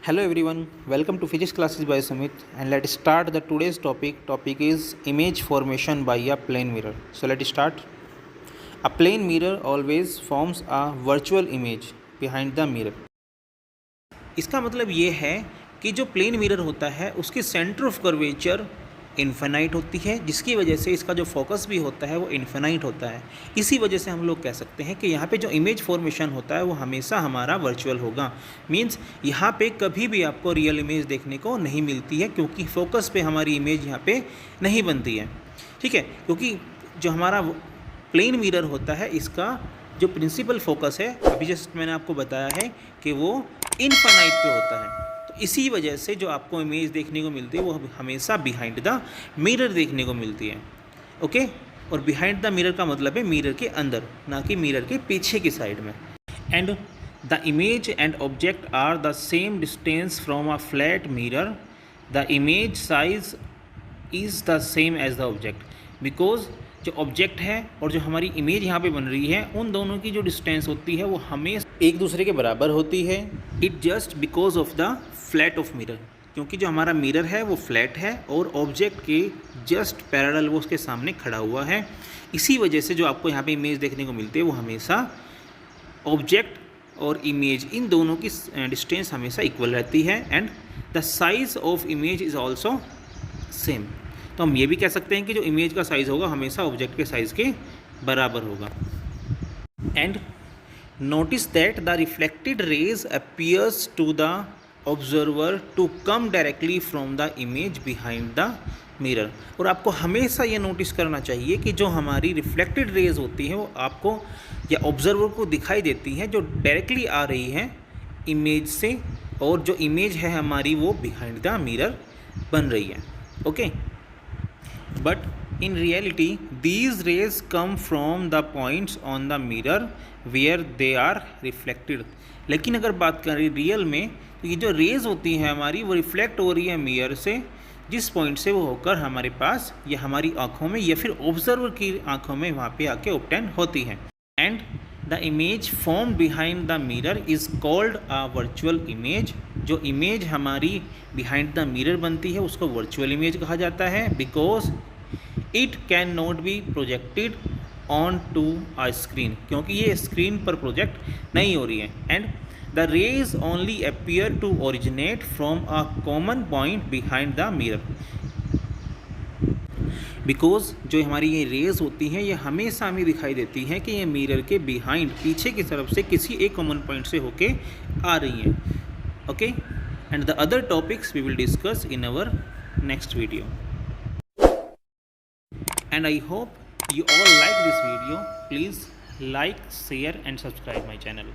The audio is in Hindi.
Hello everyone, welcome to Physics Classes by Sumit, and let's start the today's topic. Topic is image formation by a plane mirror. So let's start. A plane mirror always forms a virtual image behind the mirror. इसका मतलब ये है कि जो प्लेन मिरर होता है उसकी सेंटर ऑफ कर्वेचर इन्फिनाइट होती है, जिसकी वजह से इसका जो फोकस भी होता है वो इन्फिनाइट होता है। इसी वजह से हम लोग कह सकते हैं कि यहाँ पे जो इमेज फॉर्मेशन होता है वो हमेशा हमारा वर्चुअल होगा। मींस यहाँ पे कभी भी आपको रियल इमेज देखने को नहीं मिलती है, क्योंकि फोकस पे हमारी इमेज यहाँ पे नहीं बनती है। ठीक है, क्योंकि जो हमारा प्लेन मिरर होता है इसका जो प्रिंसिपल फोकस है, अभी जस्ट मैंने आपको बताया है कि वो इनफाइनाइट पे होता है। तो इसी वजह से जो आपको इमेज देखने को मिलती है वो हमेशा बिहाइंड द मिरर देखने को मिलती है। ओके, और बिहाइंड द मिरर का मतलब है मिरर के अंदर, ना कि मिरर के पीछे की साइड में। And the image and object are the same distance from a flat mirror. The image size is the same as the object, because जो ऑब्जेक्ट है और जो हमारी इमेज यहाँ पे बन रही है उन दोनों की जो डिस्टेंस होती है वो हमेशा एक दूसरे के बराबर होती है। It just because of the flat of mirror, क्योंकि जो हमारा मिरर है वो फ्लैट है और ऑब्जेक्ट के जस्ट पैरेलल वो उसके सामने खड़ा हुआ है। इसी वजह से जो आपको यहाँ पे इमेज देखने को मिलती है वो हमेशा ऑब्जेक्ट और इमेज इन दोनों की डिस्टेंस हमेशा इक्वल रहती है। And the size of image is also same. तो हम ये भी कह सकते हैं कि जो इमेज का साइज़ होगा हमेशा ऑब्जेक्ट के साइज़ के बराबर होगा। And notice that the reflected rays appears to the observer to come directly from the image behind the mirror. और आपको हमेशा ये नोटिस करना चाहिए कि जो हमारी रिफ्लेक्टेड रेज होती हैं वो आपको या ऑब्जर्वर को दिखाई देती हैं जो डायरेक्टली आ रही हैं इमेज से, और जो इमेज है हमारी वो बिहाइंड द मिरर बन रही है। Okay, but in reality these rays come from the points on the mirror where they are reflected। लेकिन अगर बात करें रियल में तो ये जो रेज़ होती हैं हमारी वो रिफ्लेक्ट हो रही है मिरर से, जिस पॉइंट से वो होकर हमारे पास या हमारी आँखों में या फिर ऑब्जर्वर की आँखों में वहाँ पे आके ऑब्टेन होती हैं। And the image form behind the mirror is called a virtual image. जो इमेज हमारी बिहाइंड द मिरर बनती है उसको वर्चुअल इमेज कहा जाता है, because it can not be projected on to a screen, क्योंकि ये स्क्रीन पर प्रोजेक्ट नहीं हो रही है। And the rays only appear to originate from a common point behind the mirror, because जो हमारी ये रेज़ होती हैं ये हमेशा हमें दिखाई देती हैं कि ये मिरर के बिहाइंड पीछे की तरफ से किसी एक कॉमन पॉइंट से होके आ रही हैं। Okay, and the other topics we will discuss in our next video. And I hope you all like this video. Please like, share and subscribe my channel.